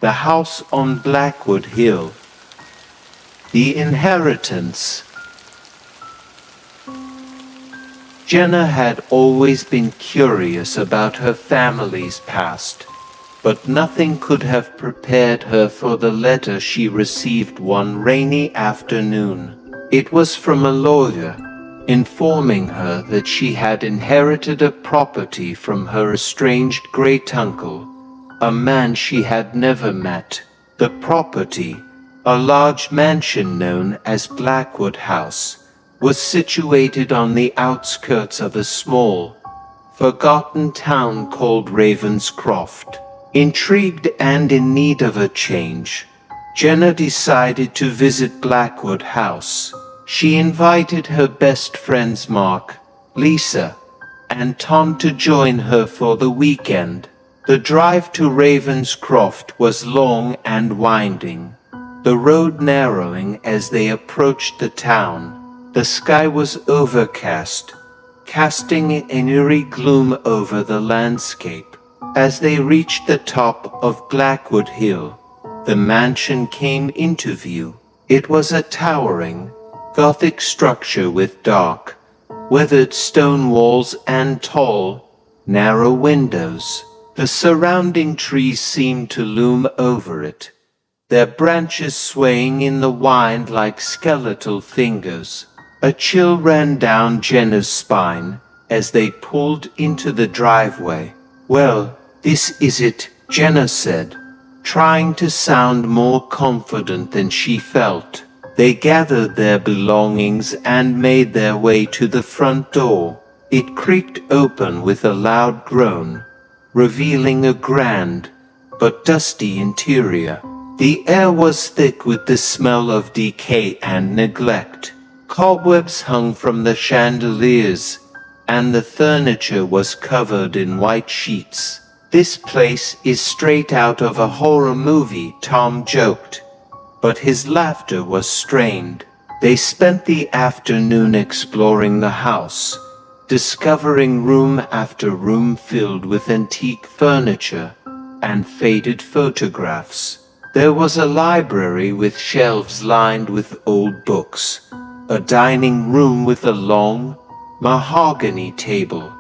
The House on Blackwood Hill. The Inheritance. Jenna had always been curious about her family's past, but nothing could have prepared her for the letter she received one rainy afternoon. It was from a lawyer, informing her that she had inherited a property from her estranged great-uncle, a man she had never met. The property, a large mansion known as Blackwood House, was situated on the outskirts of a small, forgotten town called Ravenscroft. Intrigued and in need of a change, Jenna decided to visit Blackwood House. She invited her best friends Mark, Lisa, and Tom to join her for the weekend. The drive to Ravenscroft was long and winding, the road narrowing as they approached the town. The sky was overcast, casting an eerie gloom over the landscape. As they reached the top of Blackwood Hill, the mansion came into view. It was a towering, Gothic structure with dark, weathered stone walls and tall, narrow windows. The surrounding trees seemed to loom over it, their branches swaying in the wind like skeletal fingers. A chill ran down Jenna's spine as they pulled into the driveway. "Well, this is it," Jenna said, trying to sound more confident than she felt. They gathered their belongings and made their way to the front door. It creaked open with a loud groan, revealing a grand, but dusty interior. The air was thick with the smell of decay and neglect. Cobwebs hung from the chandeliers, and the furniture was covered in white sheets. "This place is straight out of a horror movie," Tom joked, but his laughter was strained. They spent the afternoon exploring the house, discovering room after room filled with antique furniture and faded photographs. There was a library with shelves lined with old books, a dining room with a long, mahogany table,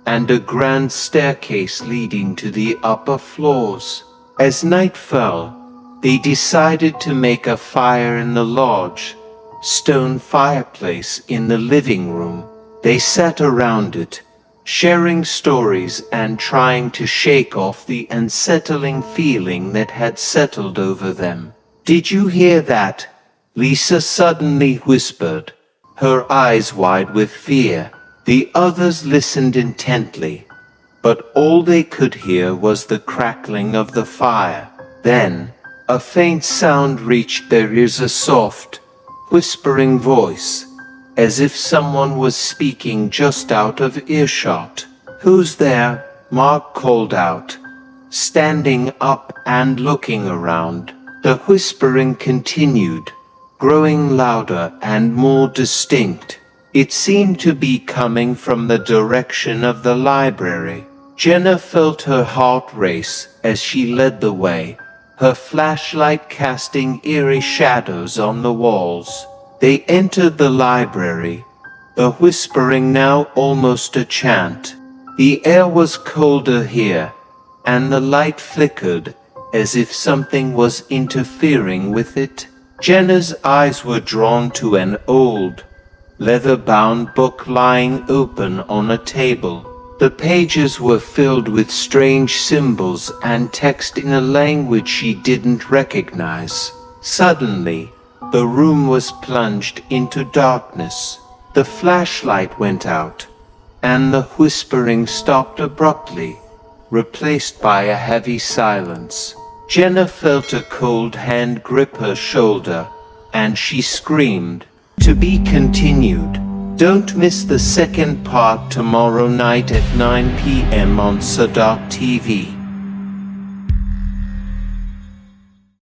and a grand staircase leading to the upper floors. As night fell, they decided to make a fire in the large, stone fireplace in the living room. They sat around it, sharing stories and trying to shake off the unsettling feeling that had settled over them. "Did you hear that?" Lisa suddenly whispered, her eyes wide with fear. The others listened intently, but all they could hear was the crackling of the fire. Then, a faint sound reached their ears, a soft, whispering voice, as if someone was speaking just out of earshot. "Who's there?" Mark called out, standing up and looking around. The whispering continued, growing louder and more distinct. It seemed to be coming from the direction of the library. Jenna felt her heart race as she led the way, her flashlight casting eerie shadows on the walls. They entered the library, the whispering now almost a chant. The air was colder here, and the light flickered as if something was interfering with it. Jenna's eyes were drawn to an old, leather-bound book lying open on a table. The pages were filled with strange symbols and text in a language she didn't recognize. Suddenly, the room was plunged into darkness. The flashlight went out, and the whispering stopped abruptly, replaced by a heavy silence. Jenna felt a cold hand grip her shoulder, and she screamed. To be continued. Don't miss the second part tomorrow night at 9 p.m. on Sadat TV.